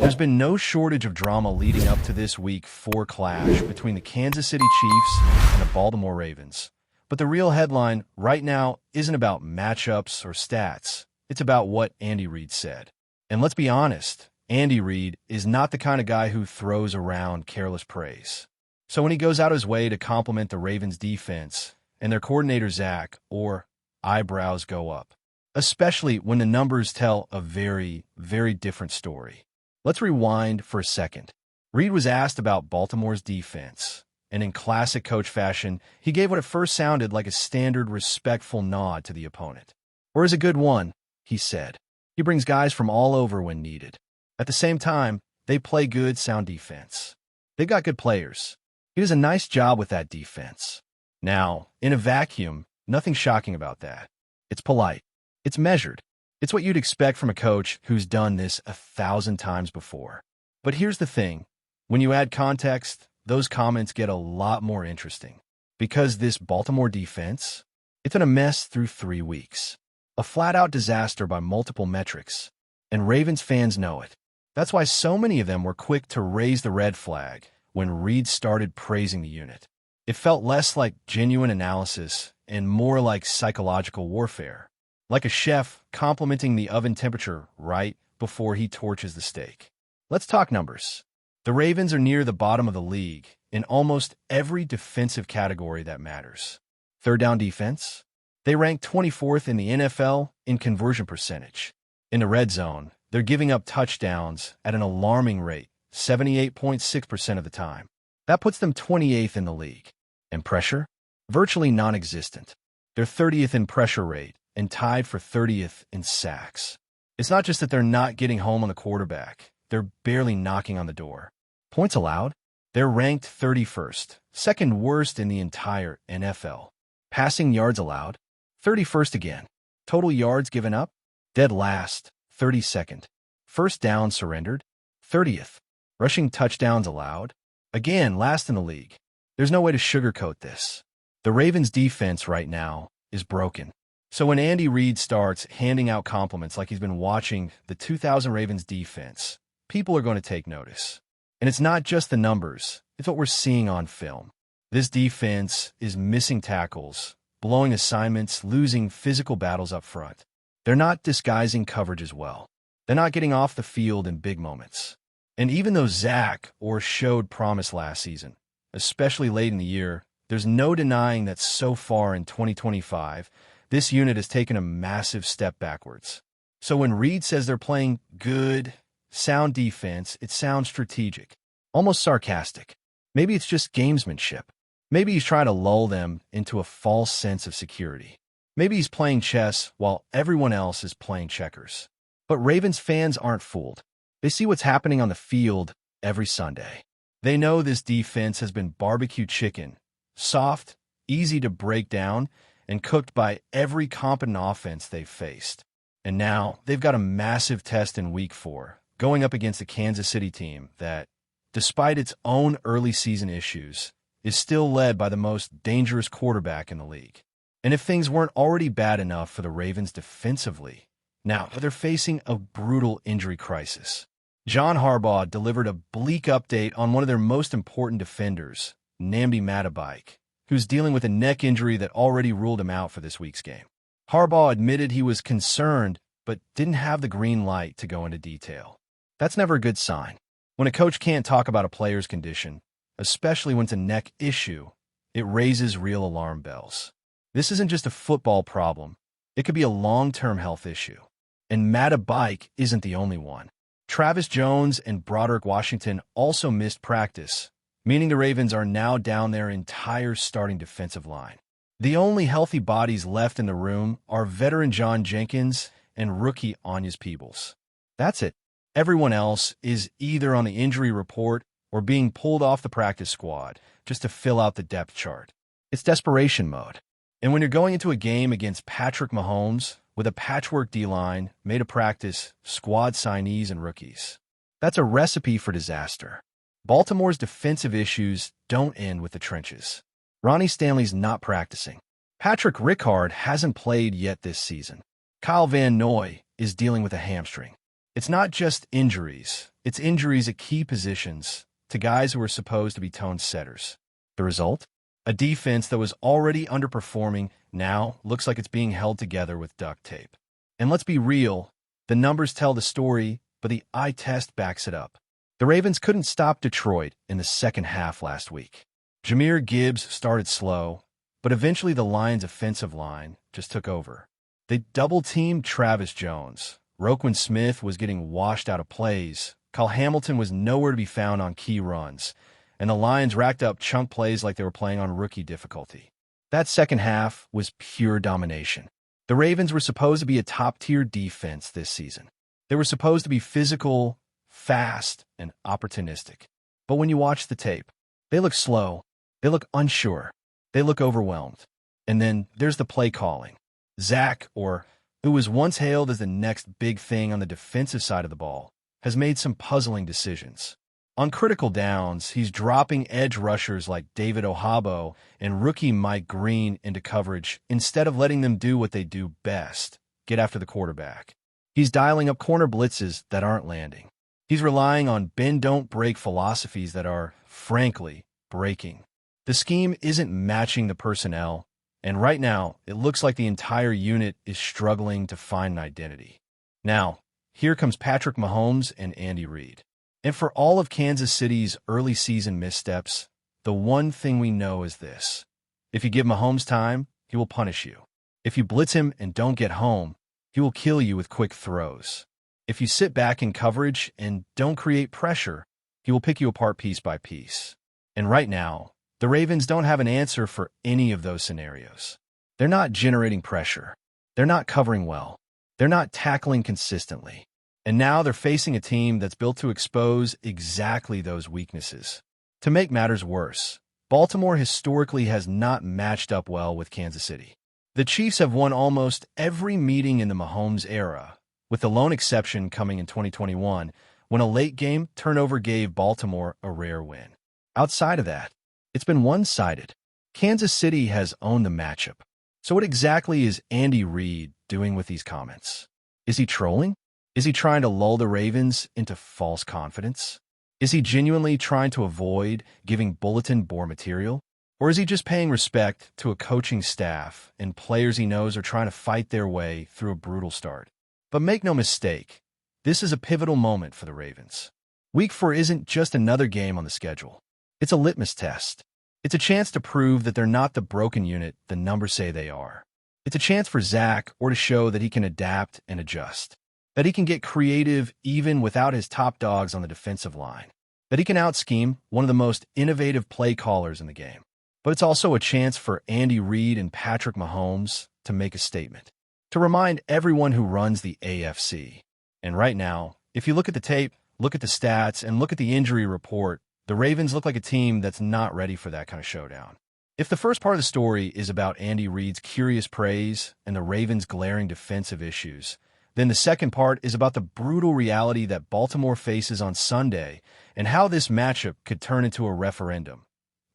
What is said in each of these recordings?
There's been no shortage of drama leading up to this Week 4 clash between the Kansas City Chiefs and the Baltimore Ravens. But the real headline right now isn't about matchups or stats. It's about what Andy Reid said. And let's be honest, Andy Reid is not the kind of guy who throws around careless praise. So when he goes out his way to compliment the Ravens defense and their coordinator Zach, or eyebrows go up, especially when the numbers tell a very, very different story. Let's rewind for a second. Reid was asked about Baltimore's defense, and in classic coach fashion, he gave what at first sounded like a standard respectful nod to the opponent. Or is a good one, he said. He brings guys from all over when needed. At the same time, they play good, sound defense. They've got good players. He does a nice job with that defense. Now, in a vacuum, nothing shocking about that. It's polite. It's measured. It's what you'd expect from a coach who's done this 1,000 times before. But here's the thing. When you add context, those comments get a lot more interesting. Because this Baltimore defense, it's been a mess through 3 weeks. A flat-out disaster by multiple metrics. And Ravens fans know it. That's why so many of them were quick to raise the red flag when Reid started praising the unit. It felt less like genuine analysis and more like psychological warfare. Like a chef complimenting the oven temperature right before he torches the steak. Let's talk numbers. The Ravens are near the bottom of the league in almost every defensive category that matters. Third down defense? They rank 24th in the NFL in conversion percentage. In the red zone, they're giving up touchdowns at an alarming rate, 78.6% of the time. That puts them 28th in the league. And pressure? Virtually non-existent. They're 30th in pressure rate and tied for 30th in sacks. It's not just that they're not getting home on the quarterback. They're barely knocking on the door. Points allowed? They're ranked 31st, second worst in the entire NFL. Passing yards allowed? 31st again. Total yards given up? Dead last, 32nd. First down surrendered? 30th. Rushing touchdowns allowed? Again, last in the league. There's no way to sugarcoat this. The Ravens' defense right now is broken. So when Andy Reid starts handing out compliments like he's been watching the 2000 Ravens defense, people are going to take notice. And it's not just the numbers, it's what we're seeing on film. This defense is missing tackles, blowing assignments, losing physical battles up front. They're not disguising coverage as well. They're not getting off the field in big moments. And even though Zach showed promise last season, especially late in the year, there's no denying that so far in 2025, this unit has taken a massive step backwards. So when Reid says they're playing good, sound defense, it sounds strategic, almost sarcastic. Maybe it's just gamesmanship. Maybe he's trying to lull them into a false sense of security. Maybe he's playing chess while everyone else is playing checkers. But Ravens fans aren't fooled. They see what's happening on the field every Sunday. They know this defense has been barbecue chicken, soft, easy to break down, and cooked by every competent offense they've faced. And now they've got a massive test in Week 4, going up against a Kansas City team that, despite its own early season issues, is still led by the most dangerous quarterback in the league. And if things weren't already bad enough for the Ravens defensively, now they're facing a brutal injury crisis. John Harbaugh delivered a bleak update on one of their most important defenders, Nnamdi Matabike, who's dealing with a neck injury that already ruled him out for this week's game. Harbaugh admitted he was concerned, but didn't have the green light to go into detail. That's never a good sign. When a coach can't talk about a player's condition, especially when it's a neck issue, it raises real alarm bells. This isn't just a football problem. It could be a long-term health issue. And Matabike isn't the only one. Travis Jones and Broderick Washington also missed practice, meaning the Ravens are now down their entire starting defensive line. The only healthy bodies left in the room are veteran John Jenkins and rookie Anyas Peebles. That's it. Everyone else is either on the injury report or being pulled off the practice squad just to fill out the depth chart. It's desperation mode. And when you're going into a game against Patrick Mahomes with a patchwork D-line made of practice, squad signees, and rookies, that's a recipe for disaster. Baltimore's defensive issues don't end with the trenches. Ronnie Stanley's not practicing. Patrick Ricard hasn't played yet this season. Kyle Van Noy is dealing with a hamstring. It's not just injuries. It's injuries at key positions to guys who are supposed to be tone setters. The result? A defense that was already underperforming now looks like it's being held together with duct tape. And let's be real, the numbers tell the story, but the eye test backs it up. The Ravens couldn't stop Detroit in the second half last week. Jahmyr Gibbs started slow, but eventually the Lions' offensive line just took over. They double-teamed Travis Jones. Roquan Smith was getting washed out of plays. Kyle Hamilton was nowhere to be found on key runs, and the Lions racked up chunk plays like they were playing on rookie difficulty. That second half was pure domination. The Ravens were supposed to be a top-tier defense this season. They were supposed to be physical, fast, and opportunistic. But when you watch the tape, they look slow, they look unsure, they look overwhelmed. And then there's the play calling. Zach, or who was once hailed as the next big thing on the defensive side of the ball, has made some puzzling decisions. On critical downs, he's dropping edge rushers like David Ohabo and rookie Mike Green into coverage instead of letting them do what they do best, get after the quarterback. He's dialing up corner blitzes that aren't landing. He's relying on bend-don't-break philosophies that are, frankly, breaking. The scheme isn't matching the personnel, and right now, it looks like the entire unit is struggling to find an identity. Now, here comes Patrick Mahomes and Andy Reid. And for all of Kansas City's early season missteps, the one thing we know is this. If you give Mahomes time, he will punish you. If you blitz him and don't get home, he will kill you with quick throws. If you sit back in coverage and don't create pressure, he will pick you apart piece by piece. And right now, the Ravens don't have an answer for any of those scenarios. They're not generating pressure. They're not covering well. They're not tackling consistently. And now they're facing a team that's built to expose exactly those weaknesses. To make matters worse, Baltimore historically has not matched up well with Kansas City. The Chiefs have won almost every meeting in the Mahomes era, with the lone exception coming in 2021, when a late-game turnover gave Baltimore a rare win. Outside of that, it's been one-sided. Kansas City has owned the matchup. So what exactly is Andy Reid doing with these comments? Is he trolling? Is he trying to lull the Ravens into false confidence? Is he genuinely trying to avoid giving bulletin board material? Or is he just paying respect to a coaching staff and players he knows are trying to fight their way through a brutal start? But make no mistake, this is a pivotal moment for the Ravens. Week 4 isn't just another game on the schedule. It's a litmus test. It's a chance to prove that they're not the broken unit the numbers say they are. It's a chance for Zach to show that he can adapt and adjust. That he can get creative even without his top dogs on the defensive line. That he can out-scheme one of the most innovative play callers in the game. But it's also a chance for Andy Reid and Patrick Mahomes to make a statement. To remind everyone who runs the AFC. And right now, if you look at the tape, look at the stats, and look at the injury report, the Ravens look like a team that's not ready for that kind of showdown. If the first part of the story is about Andy Reid's curious praise and the Ravens' glaring defensive issues, then the second part is about the brutal reality that Baltimore faces on Sunday and how this matchup could turn into a referendum,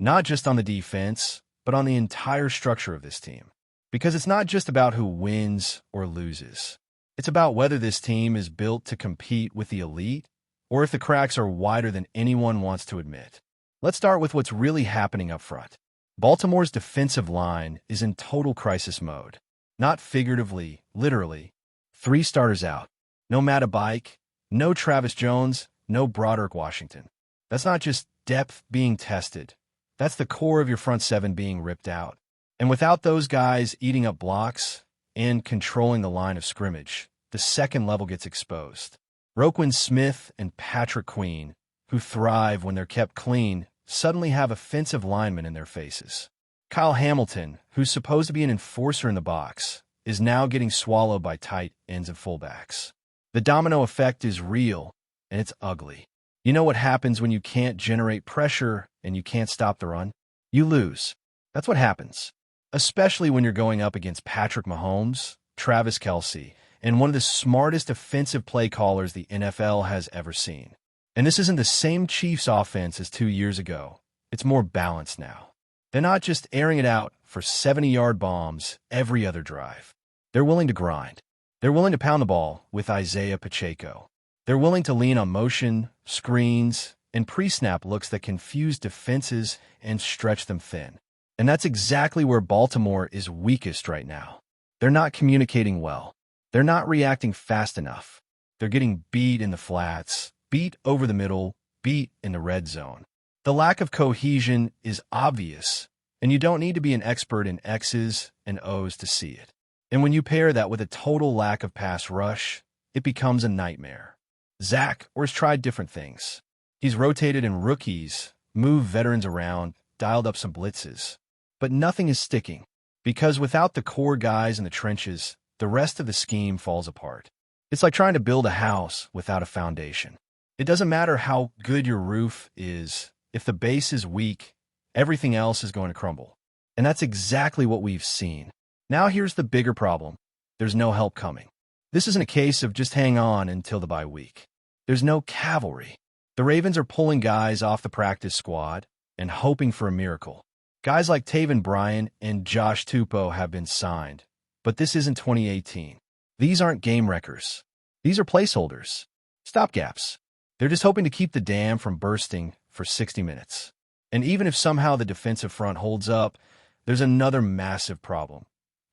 not just on the defense, but on the entire structure of this team. Because it's not just about who wins or loses. It's about whether this team is built to compete with the elite or if the cracks are wider than anyone wants to admit. Let's start with what's really happening up front. Baltimore's defensive line is in total crisis mode. Not figuratively, literally. 3 starters out. No Matt Bike, no Travis Jones, no Broderick Washington. That's not just depth being tested. That's the core of your front 7 being ripped out. And without those guys eating up blocks and controlling the line of scrimmage, the second level gets exposed. Roquan Smith and Patrick Queen, who thrive when they're kept clean, suddenly have offensive linemen in their faces. Kyle Hamilton, who's supposed to be an enforcer in the box, is now getting swallowed by tight ends and fullbacks. The domino effect is real, and it's ugly. You know what happens when you can't generate pressure and you can't stop the run? You lose. That's what happens. Especially when you're going up against Patrick Mahomes, Travis Kelce, and one of the smartest offensive play callers the NFL has ever seen. And this isn't the same Chiefs offense as 2 years ago. It's more balanced now. They're not just airing it out for 70-yard bombs every other drive. They're willing to grind. They're willing to pound the ball with Isaiah Pacheco. They're willing to lean on motion, screens, and pre-snap looks that confuse defenses and stretch them thin. And that's exactly where Baltimore is weakest right now. They're not communicating well. They're not reacting fast enough. They're getting beat in the flats, beat over the middle, beat in the red zone. The lack of cohesion is obvious, and you don't need to be an expert in X's and O's to see it. And when you pair that with a total lack of pass rush, it becomes a nightmare. Zach has tried different things. He's rotated in rookies, moved veterans around, dialed up some blitzes. But nothing is sticking, because without the core guys in the trenches, the rest of the scheme falls apart. It's like trying to build a house without a foundation. It doesn't matter how good your roof is. If the base is weak, everything else is going to crumble. And that's exactly what we've seen. Now here's the bigger problem. There's no help coming. This isn't a case of just hang on until the bye week. There's no cavalry. The Ravens are pulling guys off the practice squad and hoping for a miracle. Guys like Taven Bryan and Josh Tupou have been signed, but this isn't 2018. These aren't game wreckers. These are placeholders, stopgaps. They're just hoping to keep the dam from bursting for 60 minutes. And even if somehow the defensive front holds up, there's another massive problem.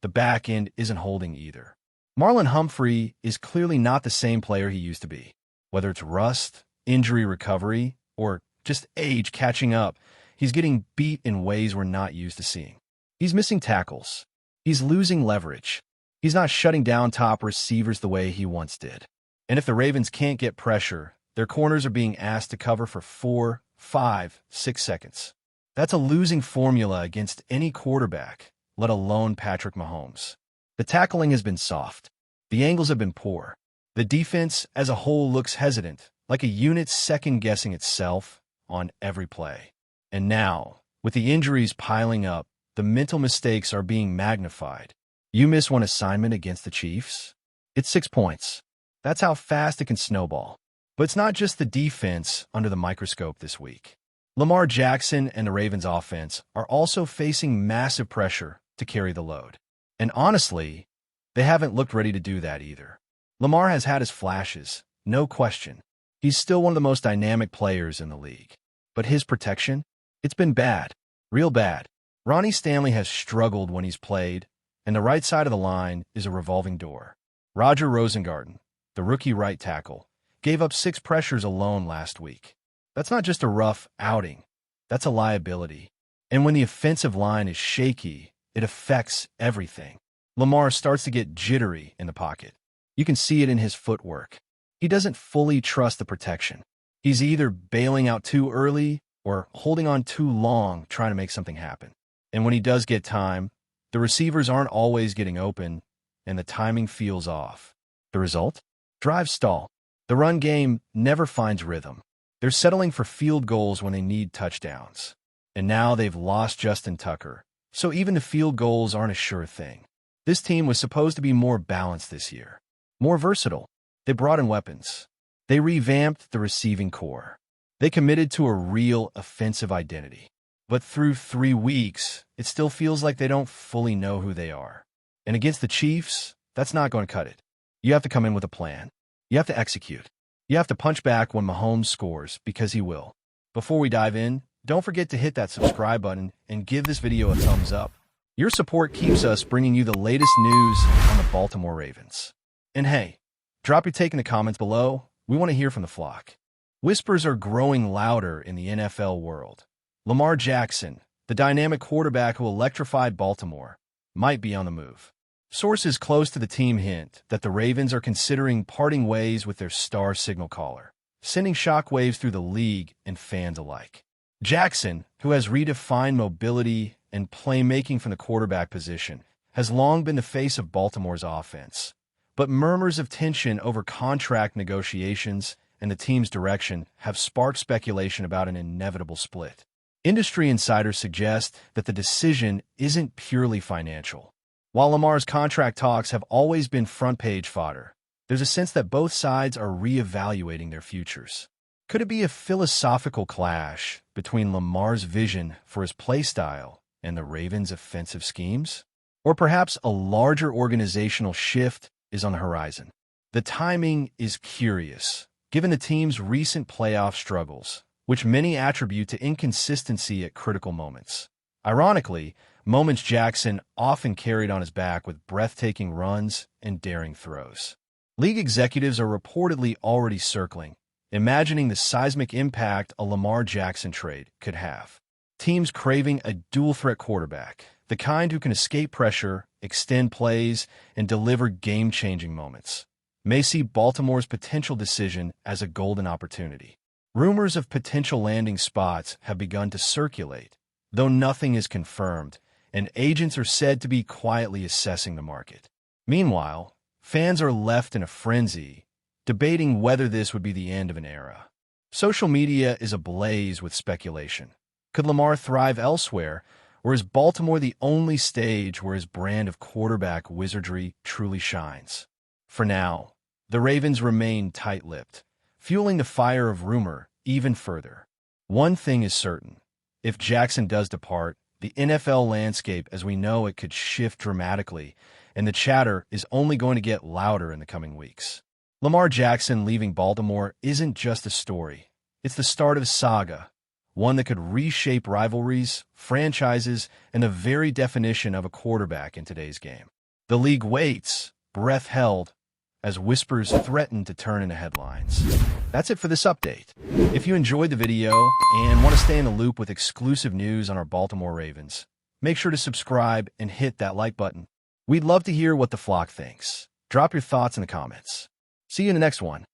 The back end isn't holding either. Marlon Humphrey is clearly not the same player he used to be. Whether it's rust, injury recovery, or just age catching up, he's getting beat in ways we're not used to seeing. He's missing tackles. He's losing leverage. He's not shutting down top receivers the way he once did. And if the Ravens can't get pressure, their corners are being asked to cover for 4, 5, 6 seconds. That's a losing formula against any quarterback, let alone Patrick Mahomes. The tackling has been soft. The angles have been poor. The defense as a whole looks hesitant, like a unit second-guessing itself on every play. And now, with the injuries piling up, the mental mistakes are being magnified. You miss one assignment against the Chiefs? It's 6 points. That's how fast it can snowball. But it's not just the defense under the microscope this week. Lamar Jackson and the Ravens offense are also facing massive pressure to carry the load. And honestly, they haven't looked ready to do that either. Lamar has had his flashes, no question. He's still one of the most dynamic players in the league. But his protection? It's been bad. Real bad. Ronnie Stanley has struggled when he's played, and the right side of the line is a revolving door. Roger Rosengarten, the rookie right tackle, gave up 6 pressures alone last week. That's not just a rough outing. That's a liability. And when the offensive line is shaky, it affects everything. Lamar starts to get jittery in the pocket. You can see it in his footwork. He doesn't fully trust the protection. He's either bailing out too early or holding on too long trying to make something happen. And when he does get time, the receivers aren't always getting open, and the timing feels off. The result? Drive stall. The run game never finds rhythm. They're settling for field goals when they need touchdowns. And now they've lost Justin Tucker, so even the field goals aren't a sure thing. This team was supposed to be more balanced this year, more versatile. They brought in weapons. They revamped the receiving core. They committed to a real offensive identity. But through 3 weeks, it still feels like they don't fully know who they are. And against the Chiefs, that's not going to cut it. You have to come in with a plan. You have to execute. You have to punch back when Mahomes scores, because he will. Before we dive in, don't forget to hit that subscribe button and give this video a thumbs up. Your support keeps us bringing you the latest news on the Baltimore Ravens. And hey, drop your take in the comments below. We want to hear from the flock. Whispers are growing louder in the NFL world. Lamar Jackson, the dynamic quarterback who electrified Baltimore, might be on the move. Sources close to the team hint that the Ravens are considering parting ways with their star signal caller, sending shockwaves through the league and fans alike. Jackson, who has redefined mobility and playmaking from the quarterback position, has long been the face of Baltimore's offense. But murmurs of tension over contract negotiations and the team's direction have sparked speculation about an inevitable split. Industry insiders suggest that the decision isn't purely financial. While Lamar's contract talks have always been front-page fodder, there's a sense that both sides are reevaluating their futures. Could it be a philosophical clash between Lamar's vision for his play style and the Ravens' offensive schemes? Or perhaps a larger organizational shift is on the horizon? The timing is curious, given the team's recent playoff struggles, which many attribute to inconsistency at critical moments. Ironically, moments Jackson often carried on his back with breathtaking runs and daring throws. League executives are reportedly already circling, imagining the seismic impact a Lamar Jackson trade could have. Teams craving a dual-threat quarterback, the kind who can escape pressure, extend plays, and deliver game-changing moments, may see Baltimore's potential decision as a golden opportunity. Rumors of potential landing spots have begun to circulate, though nothing is confirmed, and agents are said to be quietly assessing the market. Meanwhile, fans are left in a frenzy, debating whether this would be the end of an era. Social media is ablaze with speculation. Could Lamar thrive elsewhere, or is Baltimore the only stage where his brand of quarterback wizardry truly shines? For now, the Ravens remain tight-lipped, fueling the fire of rumor even further. One thing is certain. If Jackson does depart, the NFL landscape as we know it could shift dramatically, and the chatter is only going to get louder in the coming weeks. Lamar Jackson leaving Baltimore isn't just a story. It's the start of a saga, one that could reshape rivalries, franchises, and the very definition of a quarterback in today's game. The league waits, breath held, as whispers threaten to turn into headlines. That's it for this update. If you enjoyed the video and want to stay in the loop with exclusive news on our Baltimore Ravens, make sure to subscribe and hit that like button. We'd love to hear what the flock thinks. Drop your thoughts in the comments. See you in the next one.